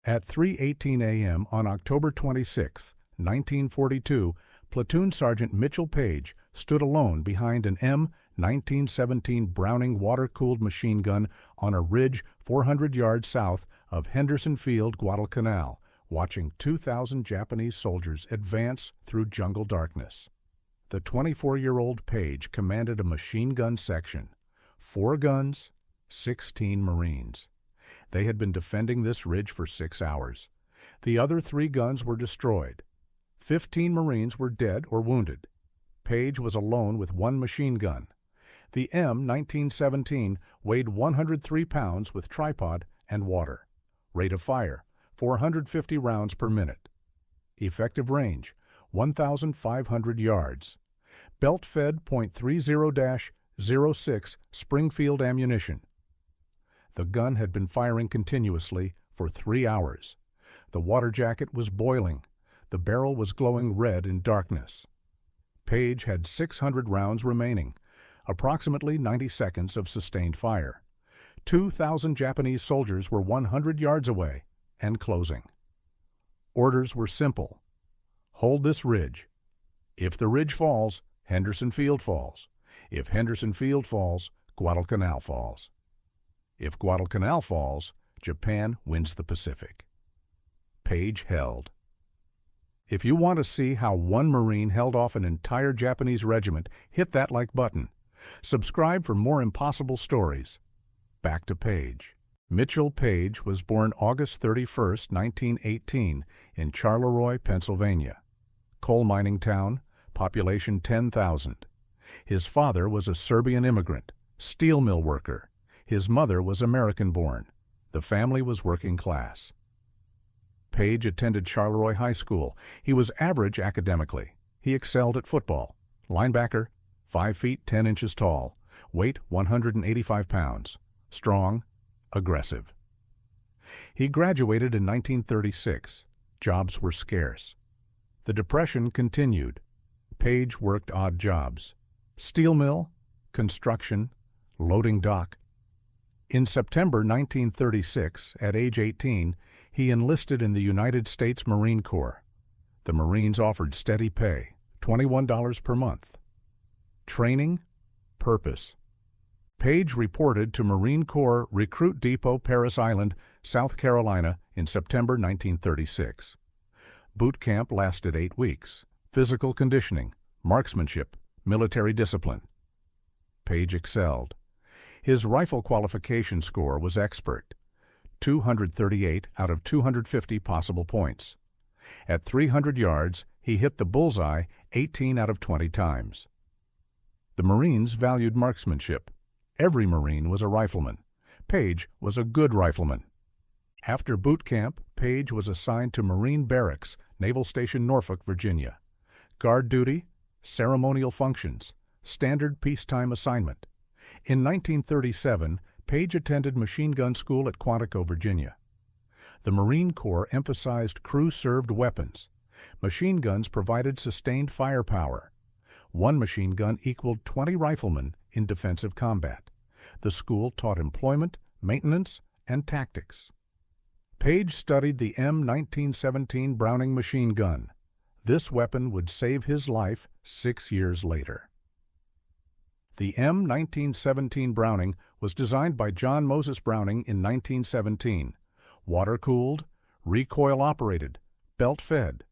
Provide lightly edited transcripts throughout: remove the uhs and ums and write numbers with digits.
At 3:18 a.m. on October 26, 1942, Platoon Sergeant Mitchell Paige stood alone behind an M1917 Browning water-cooled machine gun on a ridge 400 yards south of Henderson Field, Guadalcanal, watching 2,000 Japanese soldiers advance through jungle darkness. The 24-year-old Paige commanded a machine gun section, 4 guns, 16 Marines. They had been defending this ridge for 6 hours. The other 3 guns were destroyed. 15 Marines were dead or wounded. Paige was alone with 1 machine gun. The M1917 weighed 103 pounds with tripod and water. Rate of fire, 450 rounds per minute. Effective range, 1,500 yards. Belt-fed .30-06 Springfield ammunition. The gun had been firing continuously for 3 hours. The water jacket was boiling. The barrel was glowing red in darkness. Paige had 600 rounds remaining, approximately 90 seconds of sustained fire. 2,000 Japanese soldiers were 100 yards away and closing. Orders were simple. Hold this ridge. If the ridge falls, Henderson Field falls. If Henderson Field falls, Guadalcanal falls. If Guadalcanal falls, Japan wins the Pacific. Paige held. If you want to see how 1 Marine held off an entire Japanese regiment, hit that like button. Subscribe for more impossible stories. Back to Paige. Mitchell Paige was born August 31, 1918, in Charleroi, Pennsylvania. Coal mining town, population 10,000. His father was a Serbian immigrant, steel mill worker. His mother was American-born. The family was working class. Paige attended Charleroi High School. He was average academically. He excelled at football. Linebacker, 5 feet 10 inches tall, weight 185 pounds, strong, aggressive. He graduated in 1936. Jobs were scarce. The Depression continued. Paige worked odd jobs: steel mill, construction, loading dock. In September 1936, at age 18, he enlisted in the United States Marine Corps. The Marines offered steady pay, $21 per month. Training, purpose. Paige reported to Marine Corps Recruit Depot, Parris Island, South Carolina, in September 1936. Boot camp lasted 8 weeks. Physical conditioning, marksmanship, military discipline. Paige excelled. His rifle qualification score was expert, 238 out of 250 possible points. At 300 yards, he hit the bullseye 18 out of 20 times. The Marines valued marksmanship. Every Marine was a rifleman. Paige was a good rifleman. After boot camp, Paige was assigned to Marine Barracks, Naval Station Norfolk, Virginia. Guard duty, ceremonial functions, standard peacetime assignment. In 1937, Paige attended machine gun school at Quantico, Virginia. The Marine Corps emphasized crew-served weapons. Machine guns provided sustained firepower. 1 machine gun equaled 20 riflemen in defensive combat. The school taught employment, maintenance, and tactics. Paige studied the M1917 Browning machine gun. This weapon would save his life 6 years later. The M1917 Browning was designed by John Moses Browning in 1917. Water-cooled, recoil-operated, belt-fed.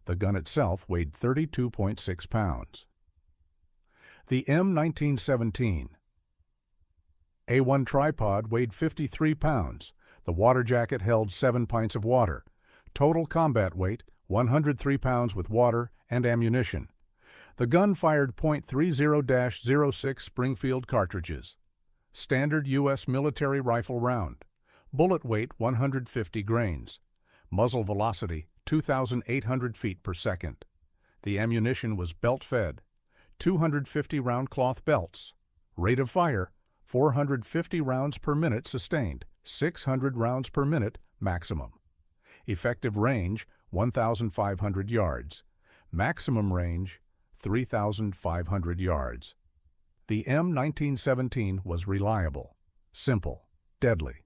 The gun itself weighed 32.6 pounds. The M1917 A1 tripod weighed 53 pounds. The water jacket held 7 pints of water. Total combat weight, 103 pounds with water and ammunition. The gun fired .30-06 Springfield cartridges. Standard U.S. military rifle round. Bullet weight 150 grains. Muzzle velocity 2,800 feet per second. The ammunition was belt-fed. 250 round cloth belts. Rate of fire 450 rounds per minute sustained, 600 rounds per minute maximum. Effective range 1,500 yards. Maximum range 3,500 yards. The M1917 was reliable, simple, deadly.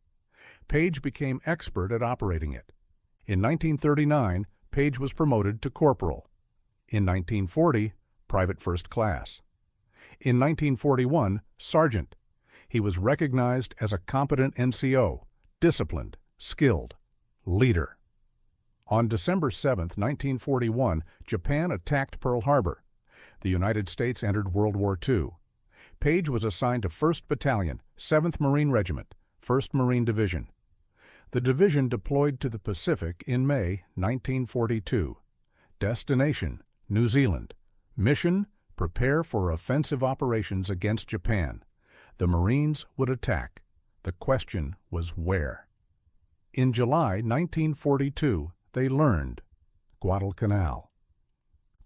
Paige became expert at operating it. In 1939, Paige was promoted to corporal. In 1940, private first class. In 1941, sergeant. He was recognized as a competent NCO, disciplined, skilled, leader. On December 7, 1941, Japan attacked Pearl Harbor. The United States entered World War II. Paige was assigned to 1st Battalion, 7th Marine Regiment, 1st Marine Division. The division deployed to the Pacific in May 1942. Destination: New Zealand. Mission: prepare for offensive operations against Japan. The Marines would attack. The question was where. In July 1942, they learned. Guadalcanal.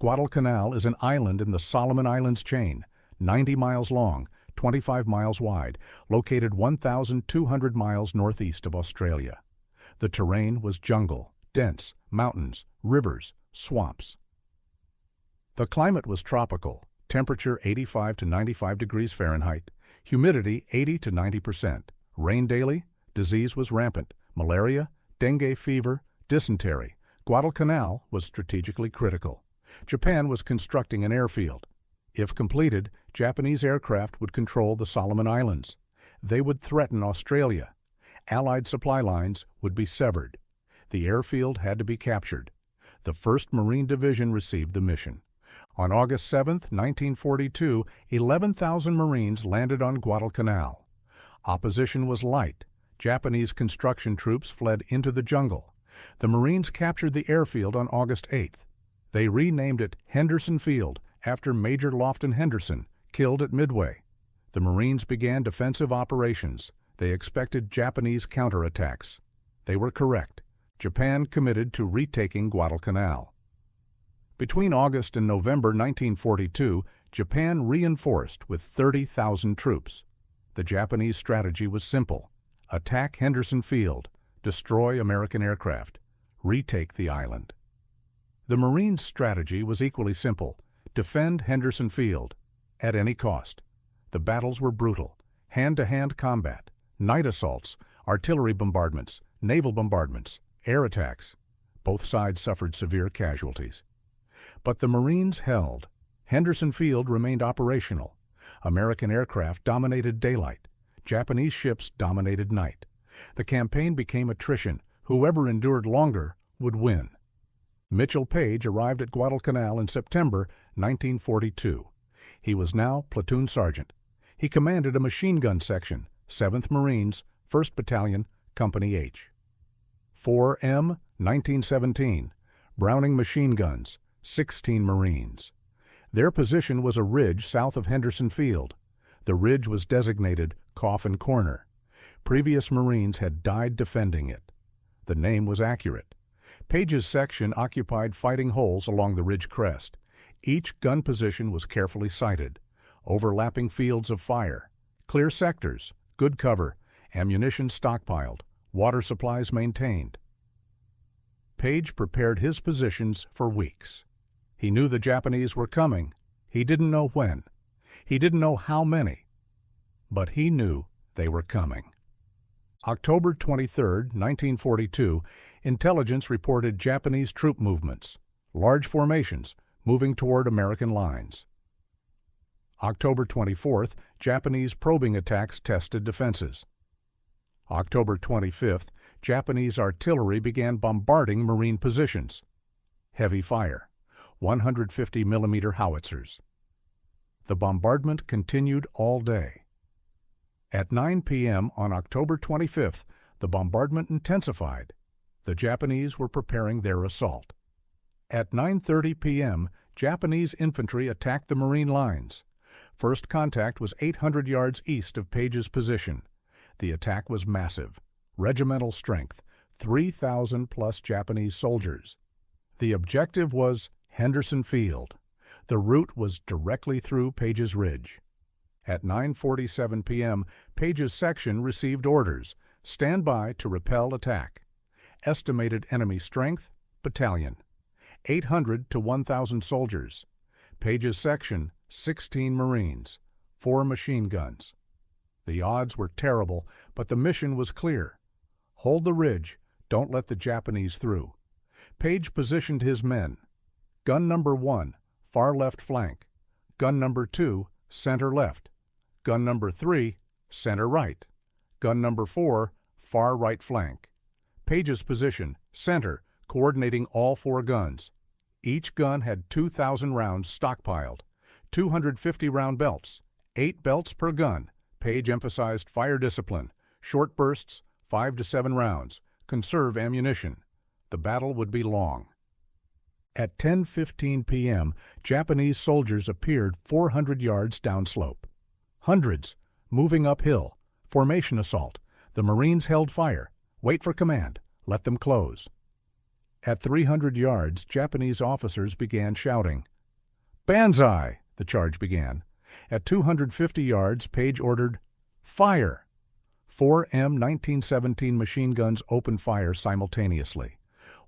Guadalcanal is an island in the Solomon Islands chain, 90 miles long, 25 miles wide, located 1,200 miles northeast of Australia. The terrain was jungle, dense, mountains, rivers, swamps. The climate was tropical, temperature 85 to 95 degrees Fahrenheit, humidity 80 to 90%, rain daily, disease was rampant, malaria, dengue fever, dysentery. Guadalcanal was strategically critical. Japan was constructing an airfield. If completed, Japanese aircraft would control the Solomon Islands. They would threaten Australia. Allied supply lines would be severed. The airfield had to be captured. The 1st Marine Division received the mission. On August 7, 1942, 11,000 Marines landed on Guadalcanal. Opposition was light. Japanese construction troops fled into the jungle. The Marines captured the airfield on August 8th. They renamed it Henderson Field after Major Lofton Henderson, killed at Midway. The Marines began defensive operations. They expected Japanese counterattacks. They were correct. Japan committed to retaking Guadalcanal. Between August and November 1942, Japan reinforced with 30,000 troops. The Japanese strategy was simple: attack Henderson Field, destroy American aircraft, retake the island. The Marines' strategy was equally simple: defend Henderson Field at any cost. The battles were brutal: hand-to-hand combat, night assaults, artillery bombardments, naval bombardments, air attacks. Both sides suffered severe casualties. But the Marines held. Henderson Field remained operational. American aircraft dominated daylight. Japanese ships dominated night. The campaign became attrition. Whoever endured longer would win. Mitchell Paige arrived at Guadalcanal in September 1942. He was now platoon sergeant. He commanded a machine gun section, 7th Marines, 1st Battalion, Company H. 4M, 1917, Browning machine guns, 16 Marines. Their position was a ridge south of Henderson Field. The ridge was designated Coffin Corner. Previous Marines had died defending it. The name was accurate. Paige's section occupied fighting holes along the ridge crest. Each gun position was carefully sighted. Overlapping fields of fire, clear sectors, good cover, ammunition stockpiled, water supplies maintained. Paige prepared his positions for weeks. He knew the Japanese were coming. He didn't know when. He didn't know how many. But he knew they were coming. October 23, 1942, intelligence reported Japanese troop movements, large formations, moving toward American lines. October 24th, Japanese probing attacks tested defenses. October 25th, Japanese artillery began bombarding Marine positions. Heavy fire, 150 millimeter howitzers. The bombardment continued all day. At 9 p.m. on October 25th, the bombardment intensified. The Japanese were preparing their assault. At 9:30 p.m., Japanese infantry attacked the Marine lines. First contact was 800 yards east of Paige's position. The attack was massive. Regimental strength, 3,000 plus Japanese soldiers. The objective was Henderson Field. The route was directly through Paige's Ridge. At 9:47 p.m., Paige's section received orders: stand by to repel attack. Estimated enemy strength, battalion, 800 to 1,000 soldiers. Paige's section, 16 Marines, 4 machine guns. The odds were terrible, but the mission was clear. Hold the ridge, Don't let the Japanese through. Paige positioned his men. Gun number 1, far left flank. Gun number 2, center left. Gun number 3, center right. Gun number 4, far right flank. Paige's position, center, coordinating all 4 guns. Each gun had 2,000 rounds stockpiled, 250-round belts, 8 belts per gun. Paige emphasized fire discipline, short bursts, 5 to 7 rounds, conserve ammunition. The battle would be long. At 10:15 p.m., Japanese soldiers appeared 400 yards downslope. Hundreds, moving uphill. Formation assault. The Marines held fire. Wait for command. Let them close. At 300 yards, Japanese officers began shouting. "Banzai!" the charge began. At 250 yards, Paige ordered, "Fire!" 4 M1917 machine guns opened fire simultaneously,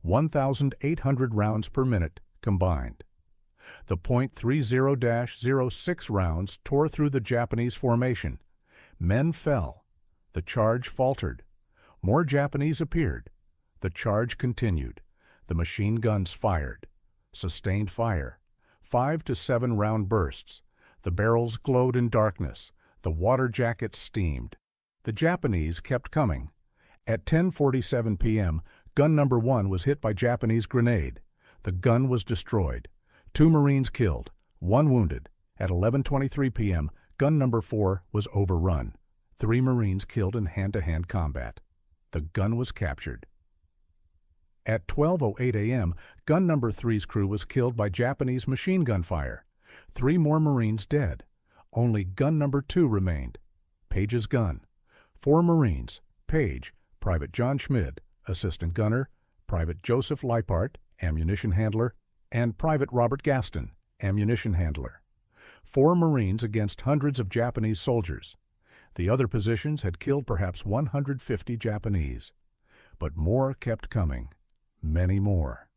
1,800 rounds per minute combined. The .30-06 rounds tore through the Japanese formation. Men fell. The charge faltered. More Japanese appeared. The charge continued. The machine guns fired. Sustained fire. 5 to 7 round bursts. The barrels glowed in darkness. The water jackets steamed. The Japanese kept coming. At 10:47 p.m., gun number 1 was hit by Japanese grenade. The gun was destroyed. 2 Marines killed, 1 wounded. At 11:23 p.m., gun number 4 was overrun. 3 Marines killed in hand-to-hand combat. The gun was captured. At 12:08 a.m., gun number 3's crew was killed by Japanese machine gun fire. 3 more Marines dead. Only gun number 2 remained. Paige's gun. 4 Marines, Paige, Private John Schmid, assistant gunner, Private Joseph Leipart, ammunition handler, and Private Robert Gaston, ammunition handler. 4 Marines against hundreds of Japanese soldiers. The other positions had killed perhaps 150 Japanese. But more kept coming. Many more.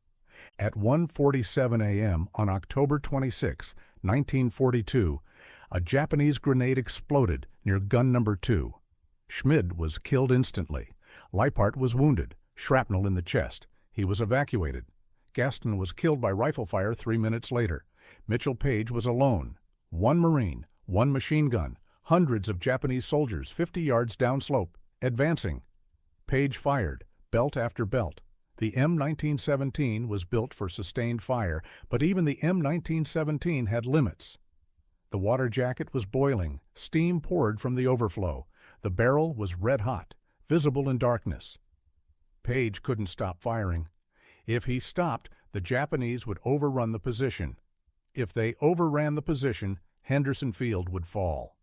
At 1:47 a.m. on October 26, 1942, a Japanese grenade exploded near gun number 2. Schmid was killed instantly. Leipart was wounded, shrapnel in the chest. He was evacuated. Gaston was killed by rifle fire 3 minutes later. Mitchell Paige was alone. 1 Marine, 1 machine gun, hundreds of Japanese soldiers 50 yards downslope, advancing. Paige fired, belt after belt. The M1917 was built for sustained fire, but even the M1917 had limits. The water jacket was boiling. Steam poured from the overflow. The barrel was red hot, visible in darkness. Paige couldn't stop firing. If he stopped, the Japanese would overrun the position. If they overran the position, Henderson Field would fall.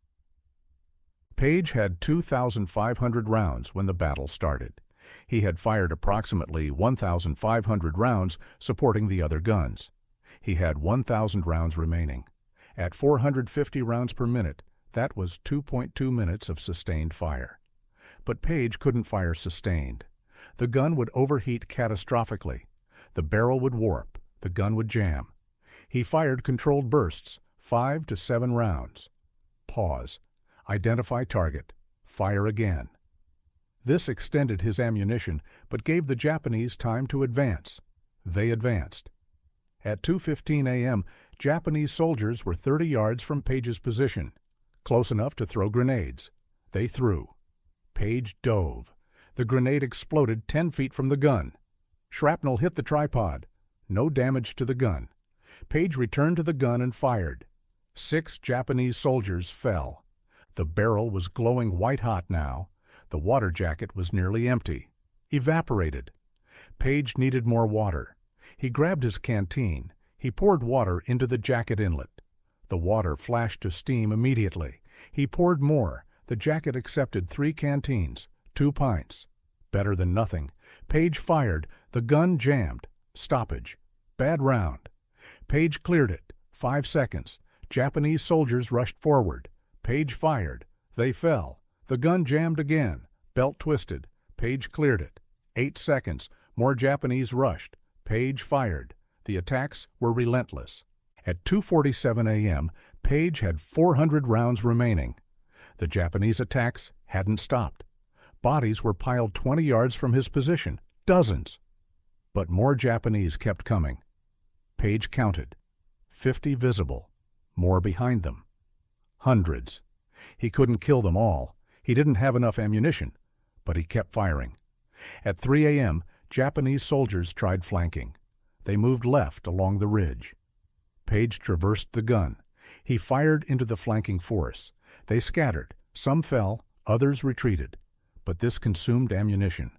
Paige had 2,500 rounds when the battle started. He had fired approximately 1,500 rounds, supporting the other guns. He had 1,000 rounds remaining. At 450 rounds per minute, that was 2.2 minutes of sustained fire. But Paige couldn't fire sustained. The gun would overheat catastrophically. The barrel would warp. The gun would jam. He fired controlled bursts, 5 to 7 rounds. Pause. Identify target. Fire again. This extended his ammunition, but gave the Japanese time to advance. They advanced. At 2:15 a.m., Japanese soldiers were 30 yards from Paige's position, close enough to throw grenades. They threw. Paige dove. The grenade exploded 10 feet from the gun. Shrapnel hit the tripod. No damage to the gun. Paige returned to the gun and fired. 6 Japanese soldiers fell. The barrel was glowing white-hot now. The water jacket was nearly empty. Evaporated. Paige needed more water. He grabbed his canteen. He poured water into the jacket inlet. The water flashed to steam immediately. He poured more. The jacket accepted 3 canteens, 2 pints. Better than nothing. Paige fired. The gun jammed. Stoppage. Bad round. Paige cleared it. 5 seconds. Japanese soldiers rushed forward. Paige fired. They fell. The gun jammed again. Belt twisted. Paige cleared it. 8 seconds. More Japanese rushed. Paige fired. The attacks were relentless. At 2:47 a.m., Paige had 400 rounds remaining. The Japanese attacks hadn't stopped. Bodies were piled 20 yards from his position. Dozens. But more Japanese kept coming. Paige counted. 50 visible. More behind them. Hundreds. He couldn't kill them all. He didn't have enough ammunition, but he kept firing. At 3 a.m., Japanese soldiers tried flanking. They moved left along the ridge. Paige traversed the gun. He fired into the flanking force. They scattered. Some fell, others retreated. But this consumed ammunition.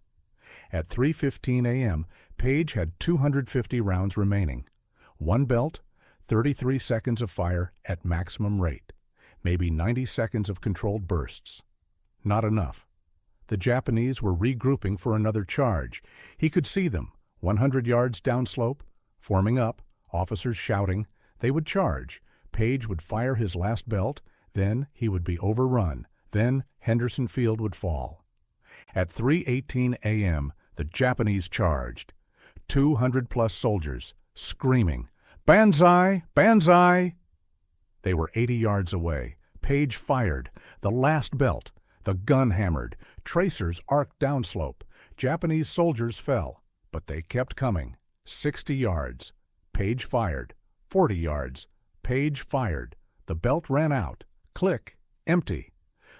At 3:15 a.m., Paige had 250 rounds remaining. One belt, 33 seconds of fire at maximum rate. Maybe 90 seconds of controlled bursts. Not enough. The Japanese were regrouping for another charge. He could see them, 100 yards downslope, forming up, officers shouting. They would charge. Paige would fire his last belt. Then he would be overrun. Then Henderson Field would fall. At 3:18 a.m., the Japanese charged. 200-plus soldiers, screaming, "Banzai! Banzai!" They were 80 yards away. Paige fired. The last belt. The gun hammered. Tracers arced downslope. Japanese soldiers fell, but they kept coming. 60 yards. Paige fired. 40 yards. Paige fired. The belt ran out. Click. Empty.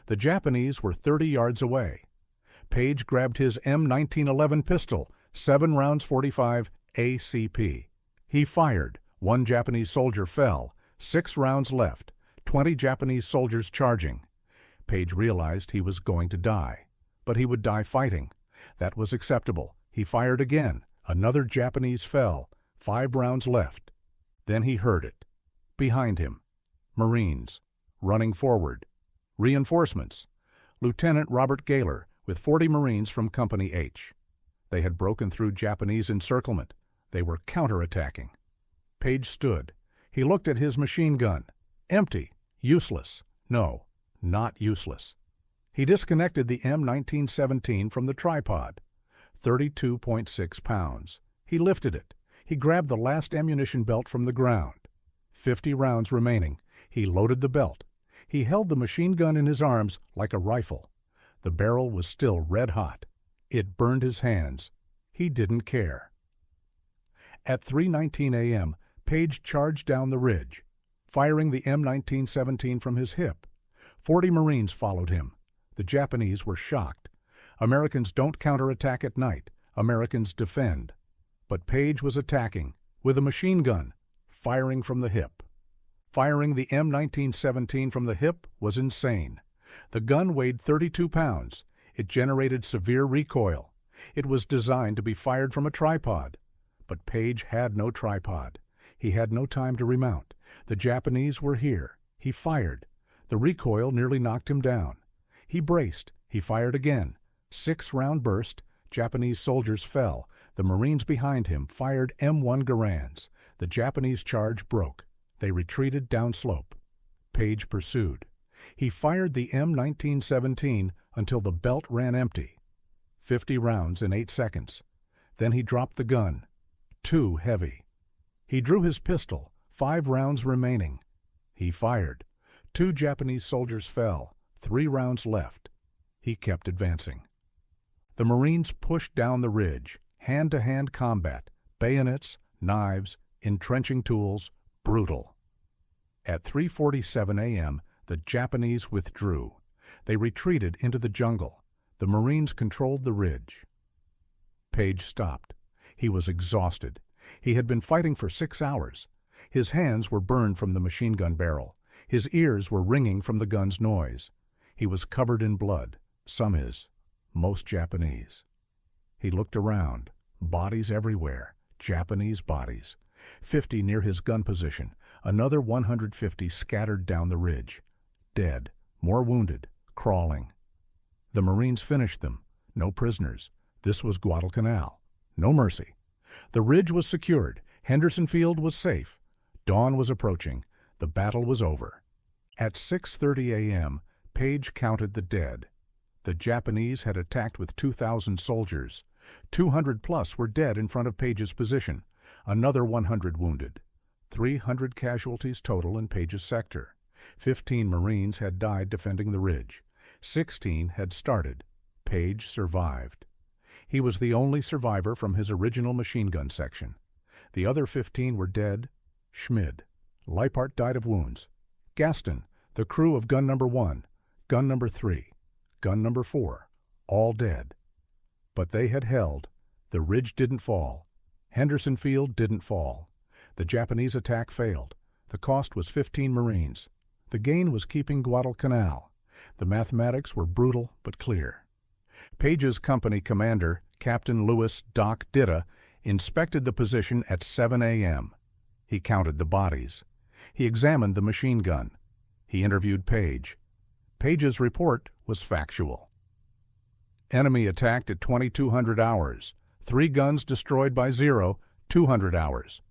The Japanese were 30 yards away. Paige grabbed his M1911 pistol, 7 rounds 45 ACP. He fired. 1 Japanese soldier fell. 6 rounds left. 20 Japanese soldiers charging. Paige realized he was going to die, but he would die fighting. That was acceptable. He fired again. Another Japanese fell. 5 rounds left. Then he heard it. Behind him. Marines. Running forward. Reinforcements. Lieutenant Robert Gaylor with 40 Marines from Company H. They had broken through Japanese encirclement. They were counterattacking. Paige stood. He looked at his machine gun. Empty. Useless. No, not useless. He disconnected the M1917 from the tripod. 32.6 pounds. He lifted it. He grabbed the last ammunition belt from the ground. 50 rounds remaining. He loaded the belt. He held the machine gun in his arms like a rifle. The barrel was still red hot. It burned his hands. He didn't care. At 3:19 a.m., Paige charged down the ridge, firing the M1917 from his hip. 40 Marines followed him. The Japanese were shocked. Americans don't counterattack at night. Americans defend. But Paige was attacking, with a machine gun, firing from the hip. Firing the M1917 from the hip was insane. The gun weighed 32 pounds. It generated severe recoil. It was designed to be fired from a tripod. But Paige had no tripod. He had no time to remount. The Japanese were here. He fired. The recoil nearly knocked him down. He braced. He fired again. 6-round burst. Japanese soldiers fell. The Marines behind him fired M1 Garands. The Japanese charge broke. They retreated downslope. Paige pursued. He fired the M1917 until the belt ran empty. 50 rounds in 8 seconds. Then he dropped the gun. Too heavy. He drew his pistol. 5 rounds remaining. He fired. 2 Japanese soldiers fell. 3 rounds left. He kept advancing. The Marines pushed down the ridge. Hand-to-hand combat. Bayonets, knives, entrenching tools. Brutal. At 3:47 a.m., the Japanese withdrew. They retreated into the jungle. The Marines controlled the ridge. Paige stopped. He was exhausted. He had been fighting for 6 hours. His hands were burned from the machine gun barrel. His ears were ringing from the gun's noise. He was covered in blood. Some is. Most Japanese. He looked around. Bodies everywhere. Japanese bodies. 50 near his gun position. Another 150 scattered down the ridge. Dead. More wounded. Crawling. The Marines finished them. No prisoners. This was Guadalcanal. No mercy. The ridge was secured. Henderson Field was safe. Dawn was approaching. The battle was over. At 6:30 a.m., Paige counted the dead. The Japanese had attacked with 2,000 soldiers. 200 plus were dead in front of Paige's position. Another 100 wounded. 300 casualties total in Paige's sector. 15 Marines had died defending the ridge. 16 had started. Paige survived. He was the only survivor from his original machine gun section. The other 15 were dead. Schmid. Leipart died of wounds. Gaston, the crew of gun number 1, gun number 3, gun number 4, all dead. But they had held. The ridge didn't fall. Henderson Field didn't fall. The Japanese attack failed. The cost was 15 Marines. The gain was keeping Guadalcanal. The mathematics were brutal but clear. Paige's company commander, Captain Louis Doc Ditta, inspected the position at 7 a.m. He counted the bodies. He examined the machine gun. He interviewed Paige. Paige's report was factual. Enemy attacked at 2200 hours. 3 guns destroyed by 200 hours.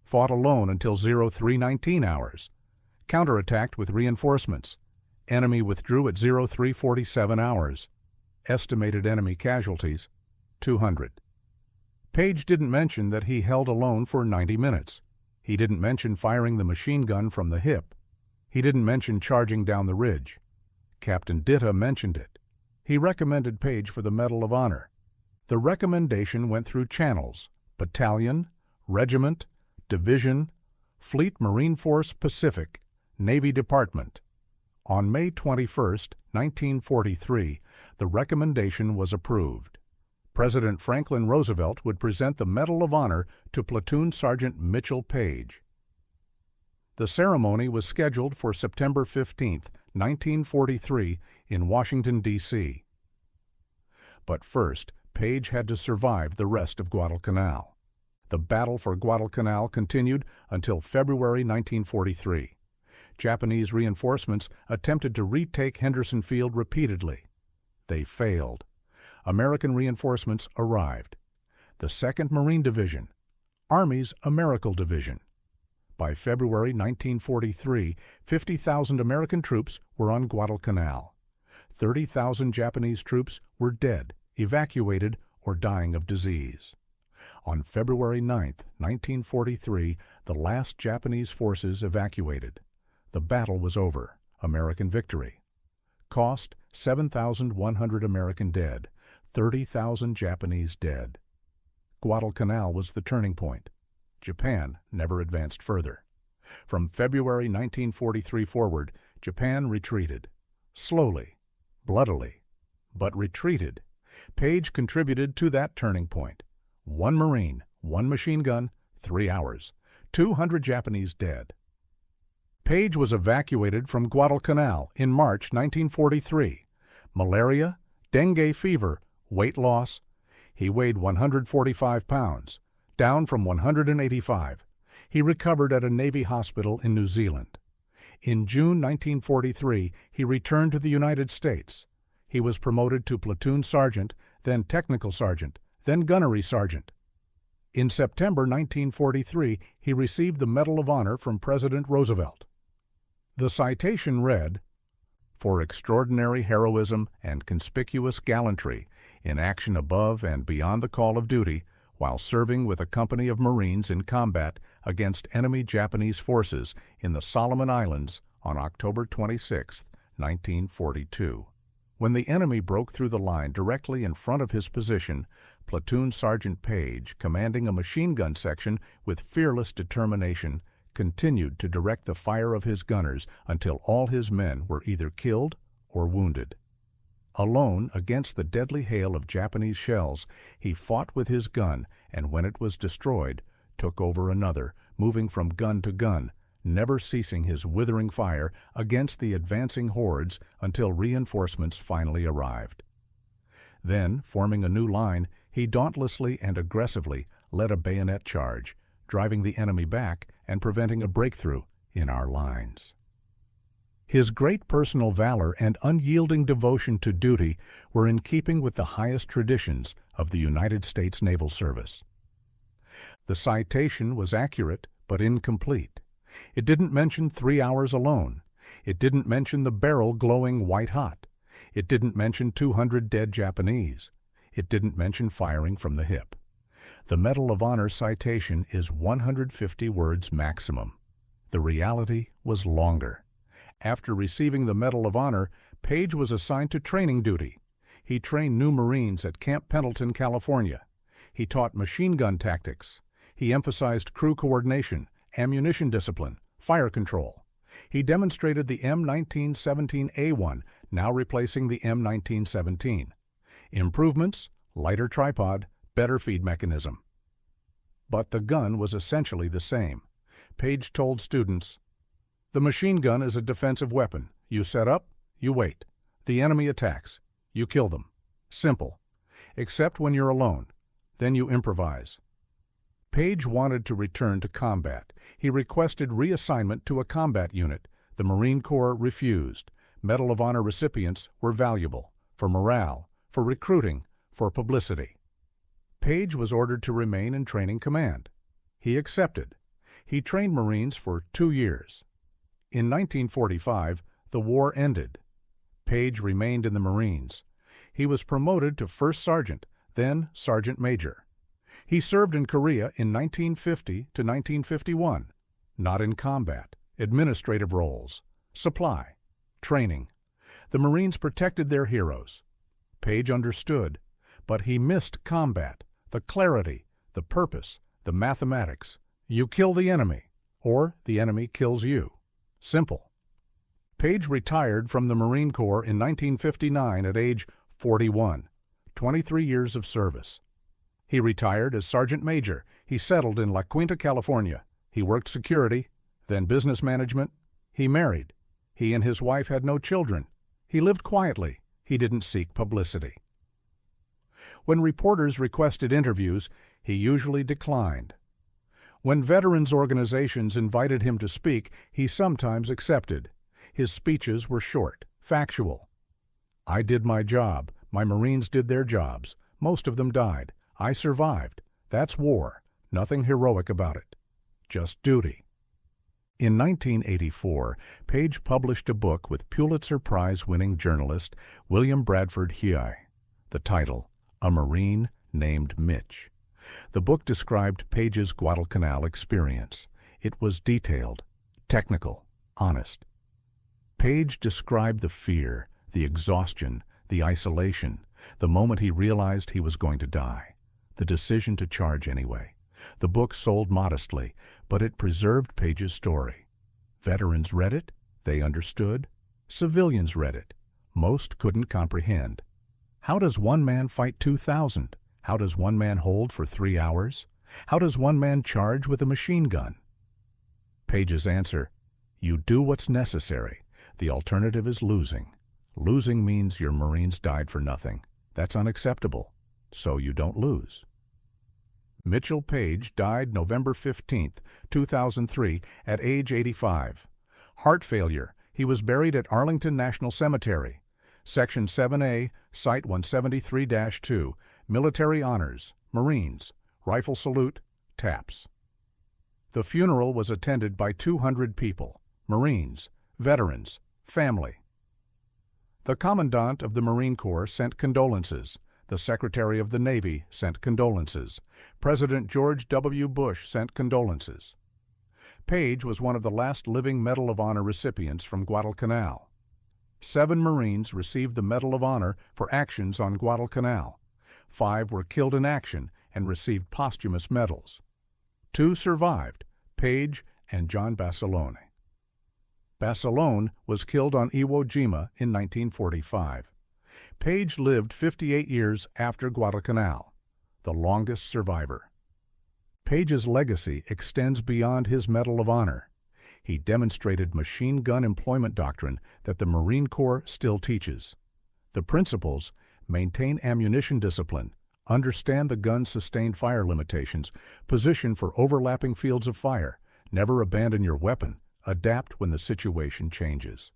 Fought alone until 0319 hours. Counterattacked with reinforcements. Enemy withdrew at 0347 hours. Estimated enemy casualties, 200. Paige didn't mention that he held alone for 90 minutes. He didn't mention firing the machine gun from the hip. He didn't mention charging down the ridge. Captain Ditta mentioned it. He recommended Paige for the Medal of Honor. The recommendation went through channels: battalion, regiment, division, Fleet Marine Force Pacific, Navy Department. On May 21, 1943, the recommendation was approved. President Franklin Roosevelt would present the Medal of Honor to Platoon Sergeant Mitchell Paige. The ceremony was scheduled for September 15, 1943, in Washington, D.C. But first, Paige had to survive the rest of Guadalcanal. The battle for Guadalcanal continued until February 1943. Japanese reinforcements attempted to retake Henderson Field repeatedly. They failed. American reinforcements arrived. The 2nd Marine Division, Army's Americal Division. By February 1943, 50,000 American troops were on Guadalcanal. 30,000 Japanese troops were dead, evacuated, or dying of disease. On February 9, 1943, the last Japanese forces evacuated. The battle was over. American victory. Cost: 7,100 American dead, 30,000 Japanese dead. Guadalcanal was the turning point. Japan never advanced further. From February 1943 forward, Japan retreated. Slowly, bloodily, but retreated. Paige contributed to that turning point. 1 Marine, 1 machine gun, 3 hours. 200 Japanese dead. Paige was evacuated from Guadalcanal in March 1943. Malaria, dengue fever, weight loss. He weighed 145 pounds, down from 185. He recovered at a Navy hospital in New Zealand. In June 1943, he returned to the United States. He was promoted to platoon sergeant, then technical sergeant, then gunnery sergeant. In September 1943, he received the Medal of Honor from President Roosevelt. The citation read, "For extraordinary heroism and conspicuous gallantry in action above and beyond the call of duty while serving with a company of Marines in combat against enemy Japanese forces in the Solomon Islands on October 26, 1942. When the enemy broke through the line directly in front of his position, Platoon Sergeant Paige, commanding a machine gun section with fearless determination, continued to direct the fire of his gunners until all his men were either killed or wounded. Alone against the deadly hail of Japanese shells, he fought with his gun, and when it was destroyed, took over another, moving from gun to gun, never ceasing his withering fire against the advancing hordes until reinforcements finally arrived. Then, forming a new line, he dauntlessly and aggressively led a bayonet charge, driving the enemy back and preventing a breakthrough in our lines. His great personal valor and unyielding devotion to duty were in keeping with the highest traditions of the United States Naval Service. The citation was accurate but incomplete. It didn't mention 3 hours alone. It didn't mention the barrel glowing white-hot. It didn't mention 200 dead Japanese. It didn't mention firing from the hip. The Medal of Honor citation is 150 words maximum. The reality was longer. After receiving the Medal of Honor, Paige was assigned to training duty. He trained new Marines at Camp Pendleton, California. He taught machine gun tactics. He emphasized crew coordination, ammunition discipline, fire control. He demonstrated the M1917A1, now replacing the M1917. Improvements: lighter tripod, better feed mechanism. But the gun was essentially the same. Paige told students, "The machine gun is a defensive weapon. You set up, you wait. The enemy attacks. You kill them. Simple. Except when you're alone. Then you improvise." Paige wanted to return to combat. He requested reassignment to a combat unit. The Marine Corps refused. Medal of Honor recipients were valuable for morale, for recruiting, for publicity. Paige was ordered to remain in training command. He accepted. He trained Marines for 2 years. In 1945, the war ended. Paige remained in the Marines. He was promoted to first sergeant, then sergeant major. He served in Korea in 1950 to 1951, not in combat, administrative roles, supply, training. The Marines protected their heroes. Paige understood, but he missed combat, the clarity, the purpose, the mathematics. You kill the enemy, or the enemy kills you. Simple. Paige retired from the Marine Corps in 1959 at age 41, 23 years of service. He retired as Sergeant Major. He settled in La Quinta, California. He worked security, then business management. He married. He and his wife had no children. He lived quietly. He didn't seek publicity. When reporters requested interviews, he usually declined. When veterans organizations invited him to speak, he sometimes accepted. His speeches were short, factual. "I did my job. My Marines did their jobs. Most of them died. I survived. That's war. Nothing heroic about it. Just duty." In 1984, Paige published a book with Pulitzer Prize-winning journalist William Bradford Huey. The title, A Marine Named Mitch. The book described Paige's Guadalcanal experience. It was detailed, technical, honest. Paige described the fear, the exhaustion, the isolation, the moment he realized he was going to die, the decision to charge anyway. The book sold modestly, but it preserved Paige's story. Veterans read it, they understood. Civilians read it. Most couldn't comprehend. How does one man fight 2,000? How does one man hold for 3 hours? How does one man charge with a machine gun? Paige's answer: you do what's necessary. The alternative is losing. Losing means your Marines died for nothing. That's unacceptable. So you don't lose. Mitchell Paige died November 15, 2003, at age 85. Heart failure. He was buried at Arlington National Cemetery. Section 7A, Site 173-2, Military Honors, Marines, Rifle Salute, Taps. The funeral was attended by 200 people, Marines, veterans, family. The Commandant of the Marine Corps sent condolences. The Secretary of the Navy sent condolences. President George W. Bush sent condolences. Paige was one of the last living Medal of Honor recipients from Guadalcanal. 7 Marines received the Medal of Honor for actions on Guadalcanal. 5 were killed in action and received posthumous medals. 2 survived, Paige and John Basilone. Basilone was killed on Iwo Jima in 1945. Paige lived 58 years after Guadalcanal, the longest survivor. Paige's legacy extends beyond his Medal of Honor. He demonstrated machine gun employment doctrine that the Marine Corps still teaches. The principles: maintain ammunition discipline, understand the gun's sustained fire limitations, position for overlapping fields of fire, never abandon your weapon, adapt when the situation changes.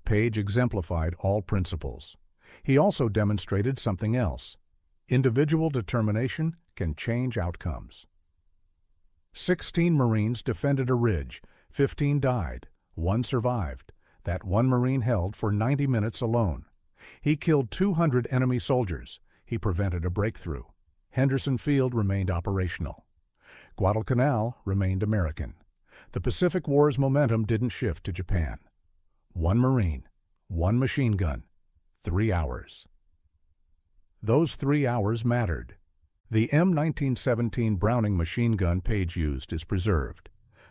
Paige exemplified all principles. He also demonstrated something else. Individual determination can change outcomes. 16 Marines defended a ridge. 15 died. 1 survived. That 1 Marine held for 90 minutes alone. He killed 200 enemy soldiers. He prevented a breakthrough. Henderson Field remained operational. Guadalcanal remained American. The Pacific War's momentum didn't shift to Japan. 1 Marine, 1 machine gun, 3 hours. Those 3 hours mattered. The M1917 Browning machine gun Paige used is preserved.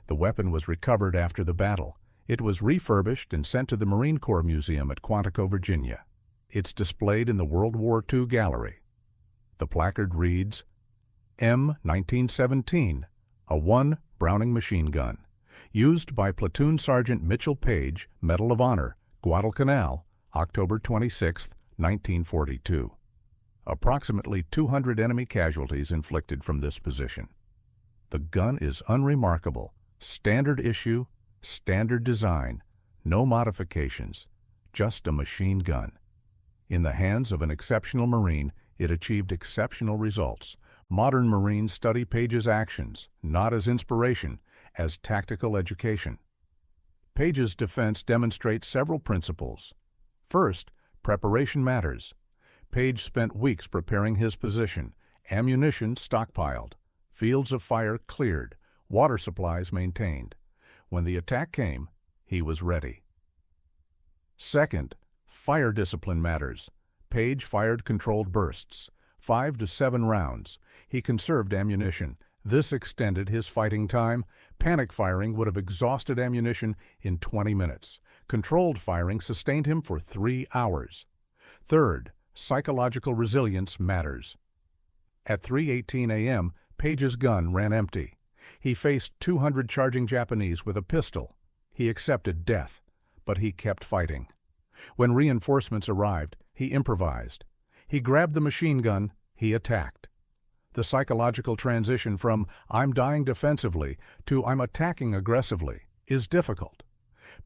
The weapon was recovered after the battle. It was refurbished and sent to the Marine Corps Museum at Quantico, Virginia. It's displayed in the World War II gallery. The placard reads, M1917, a 1 Browning machine gun, used by Platoon Sergeant Mitchell Paige, Medal of Honor, Guadalcanal, October 26, 1942. Approximately 200 enemy casualties inflicted from this position. The gun is unremarkable, standard issue, standard design, no modifications, just a machine gun. In the hands of an exceptional Marine, it achieved exceptional results. Modern Marines study Paige's actions, not as inspiration, as tactical education. Paige's defense demonstrates several principles. First, preparation matters. Paige spent weeks preparing his position, ammunition stockpiled, fields of fire cleared, water supplies maintained. When the attack came, he was ready. Second, fire discipline matters. Paige fired controlled bursts, 5 to 7 rounds. He conserved ammunition. This extended his fighting time. Panic firing would have exhausted ammunition in 20 minutes. Controlled firing sustained him for 3 hours. Third, psychological resilience matters. At 3:18 a.m., Paige's gun ran empty. He faced 200 charging Japanese with a pistol. He accepted death, but he kept fighting. When reinforcements arrived, he improvised. He grabbed the machine gun, he attacked. The psychological transition from "I'm dying defensively" to "I'm attacking aggressively" is difficult.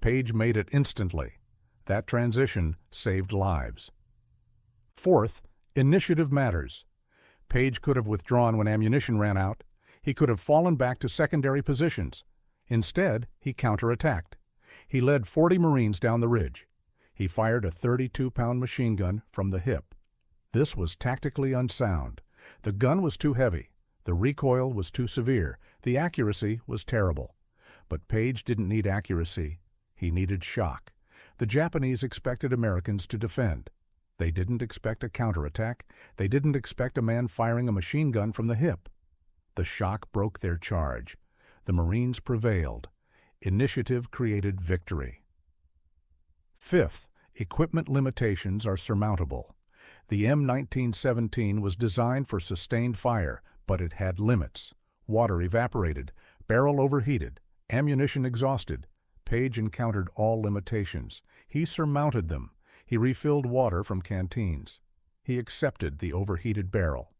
Paige made it instantly. That transition saved lives. Fourth, initiative matters. Paige could have withdrawn when ammunition ran out. He could have fallen back to secondary positions. Instead, he counterattacked. He led 40 Marines down the ridge. He fired a 32-pound machine gun from the hip. This was tactically unsound. The gun was too heavy. The recoil was too severe. The accuracy was terrible. But Paige didn't need accuracy. He needed shock. The Japanese expected Americans to defend. They didn't expect a counterattack. They didn't expect a man firing a machine gun from the hip. The shock broke their charge. The Marines prevailed. Initiative created victory. Fifth, equipment limitations are surmountable. The M1917 was designed for sustained fire, but it had limits. Water evaporated, barrel overheated, ammunition exhausted. Paige encountered all limitations. He surmounted them. He refilled water from canteens. He accepted the overheated barrel.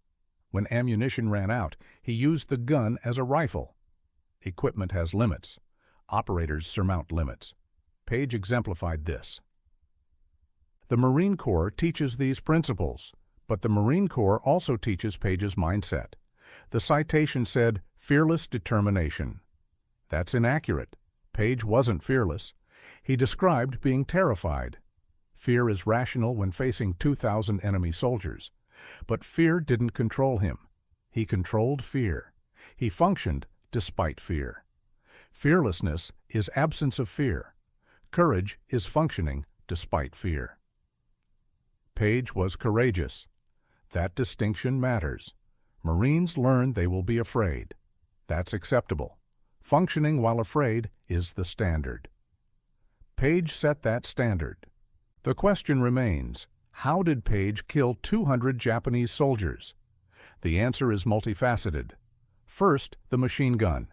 When ammunition ran out, he used the gun as a rifle. Equipment has limits. Operators surmount limits. Paige exemplified this. The Marine Corps teaches these principles, but the Marine Corps also teaches Paige's mindset. The citation said, "fearless determination." That's inaccurate. Paige wasn't fearless. He described being terrified. Fear is rational when facing 2,000 enemy soldiers. But fear didn't control him. He controlled fear. He functioned despite fear. Fearlessness is absence of fear. Courage is functioning despite fear. Paige was courageous. That distinction matters. Marines learn they will be afraid. That's acceptable. Functioning while afraid is the standard. Paige set that standard. The question remains, how did Paige kill 200 Japanese soldiers? The answer is multifaceted. First, the machine gun.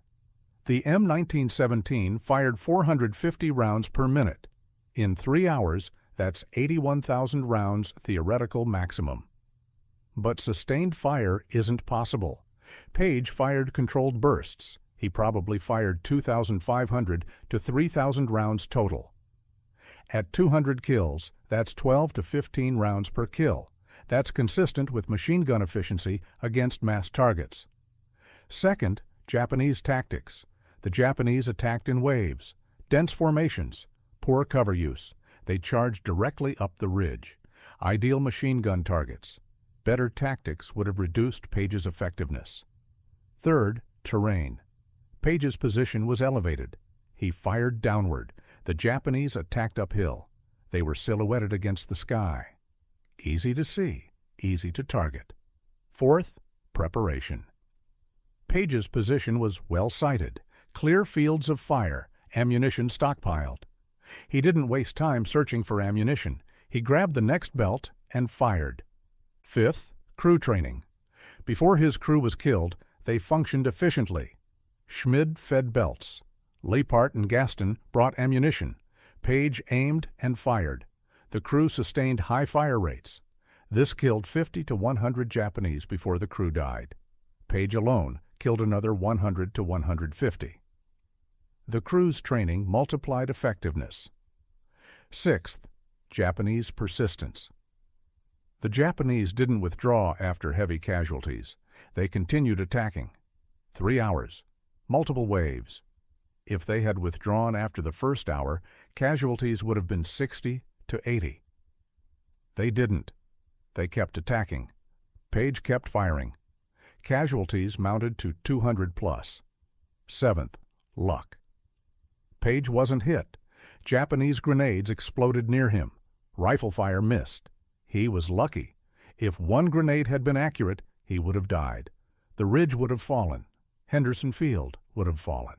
The M1917 fired 450 rounds per minute. In 3 hours, that's 81,000 rounds theoretical maximum. But sustained fire isn't possible. Paige fired controlled bursts. He probably fired 2,500 to 3,000 rounds total. At 200 kills, that's 12 to 15 rounds per kill. That's consistent with machine gun efficiency against mass targets. Second, Japanese tactics. The Japanese attacked in waves, dense formations, poor cover use. They charged directly up the ridge. Ideal machine gun targets. Better tactics would have reduced Paige's effectiveness. Third, terrain. Paige's position was elevated. He fired downward. The Japanese attacked uphill. They were silhouetted against the sky. Easy to see. easy to target. Fourth, preparation. Paige's position was well sighted, clear fields of fire, ammunition stockpiled. He didn't waste time searching for ammunition. He grabbed the next belt and fired. Fifth, crew training. Before his crew was killed, they functioned efficiently. Schmid fed belts. Leipart and Gaston brought ammunition. Paige aimed and fired. The crew sustained high fire rates. This killed 50 to 100 Japanese before the crew died. Paige alone killed another 100 to 150. The crew's training multiplied effectiveness. Sixth, Japanese persistence. The Japanese didn't withdraw after heavy casualties. They continued attacking. 3 hours. Multiple waves. If they had withdrawn after the first hour, casualties would have been 60 to 80. They didn't. They kept attacking. Paige kept firing. Casualties mounted to 200 plus. Seventh, luck. Paige wasn't hit. Japanese grenades exploded near him. Rifle fire missed. He was lucky. If one grenade had been accurate, he would have died. The ridge would have fallen. Henderson Field would have fallen.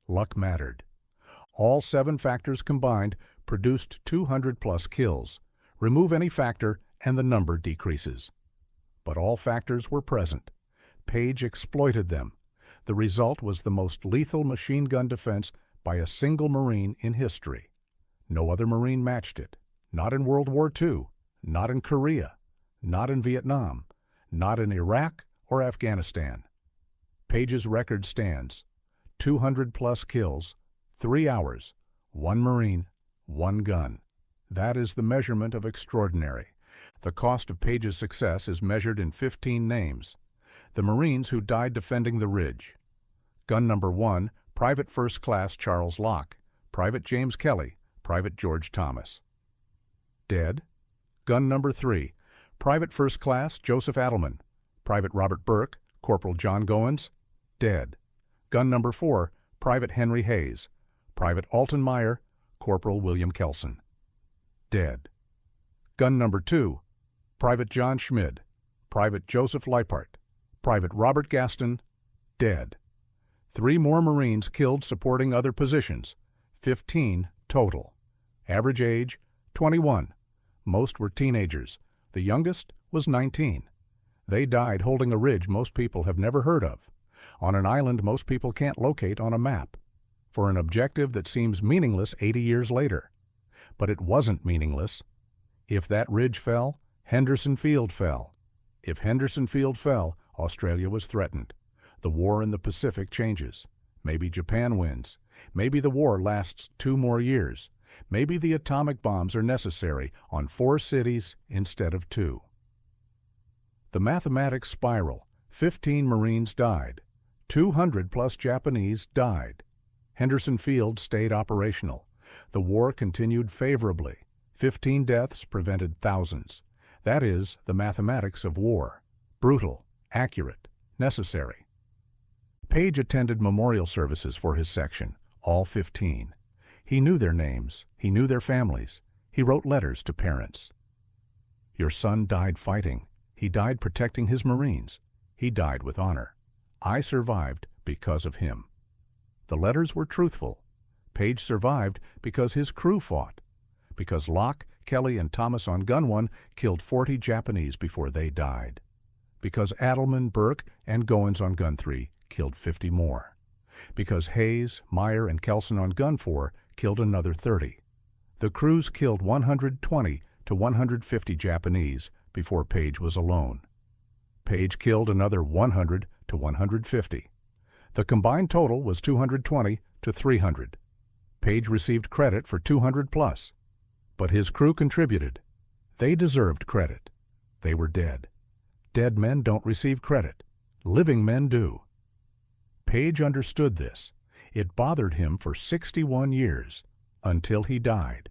Luck mattered. All 7 factors combined produced 200 plus kills. Remove any factor and the number decreases. But all factors were present. Paige exploited them. The result was the most lethal machine gun defense by a single Marine in history. No other Marine matched it. Not in World War II, not in Korea, not in Vietnam, not in Iraq or Afghanistan. Paige's record stands. 200 plus kills, 3 hours, 1 Marine, 1 gun. That is the measurement of extraordinary. The cost of Paige's success is measured in 15 names. The Marines who died defending the ridge. Gun number 1, Private First Class Charles Locke, Private James Kelly, Private George Thomas. Dead. Gun number 3, Private First Class Joseph Adelman, Private Robert Burke, Corporal John Goins. Dead. Gun number 4, Private Henry Hayes, Private Alton Meyer, Corporal William Kelson. Dead. Gun number 2, Private John Schmid, Private Joseph Leipart, Private Robert Gaston. Dead. 3 more Marines killed supporting other positions. 15 total. Average age, 21. Most were teenagers. The youngest was 19. They died holding a ridge most people have never heard of, on an island most people can't locate on a map, for an objective that seems meaningless 80 years later. But it wasn't meaningless. If that ridge fell, Henderson Field fell. If Henderson Field fell, Australia was threatened. The war in the Pacific changes. Maybe Japan wins. Maybe the war lasts 2 more years. Maybe the atomic bombs are necessary on 4 cities instead of 2. The mathematics spiral. 15 Marines died. 200 plus Japanese died. Henderson Field stayed operational. The war continued favorably. 15 deaths prevented thousands. That is the mathematics of war. Brutal, accurate, necessary. Paige attended memorial services for his section, all 15. He knew their names. He knew their families. He wrote letters to parents. Your son died fighting. He died protecting his Marines. He died with honor. I survived because of him. The letters were truthful. Paige survived because his crew fought. Because Locke, Kelly, and Thomas on Gun 1 killed 40 Japanese before they died. Because Adelman, Burke, and Goins on Gun 3 killed 50 more. Because Hayes, Meyer, and Kelson on Gun 4 killed another 30. The crews killed 120 to 150 Japanese before Paige was alone. Paige killed another 100 to 150. The combined total was 220 to 300. Paige received credit for 200 plus. But his crew contributed. They deserved credit. They were dead. Dead men don't receive credit. Living men do. Paige understood this. It bothered him for 61 years, until he died.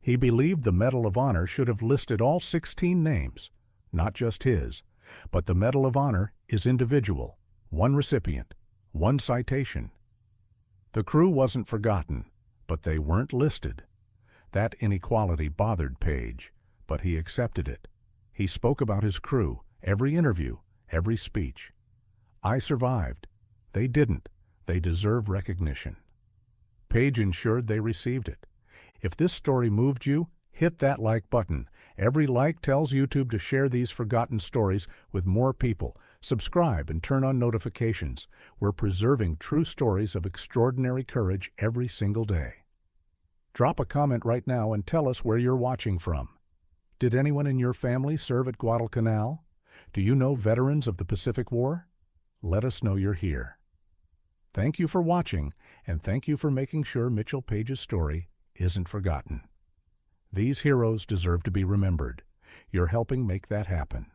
He believed the Medal of Honor should have listed all 16 names, not just his, but the Medal of Honor is individual, one recipient, one citation. The crew wasn't forgotten, but they weren't listed. That inequality bothered Paige, but he accepted it. He spoke about his crew, every interview, every speech. I survived. They didn't. They deserve recognition. Paige ensured they received it. If this story moved you, hit that like button. Every like tells YouTube to share these forgotten stories with more people. Subscribe and turn on notifications. We're preserving true stories of extraordinary courage every single day. Drop a comment right now and tell us where you're watching from. Did anyone in your family serve at Guadalcanal? Do you know veterans of the Pacific War? Let us know you're here. Thank you for watching, and thank you for making sure Mitchell Paige's story isn't forgotten. These heroes deserve to be remembered. You're helping make that happen.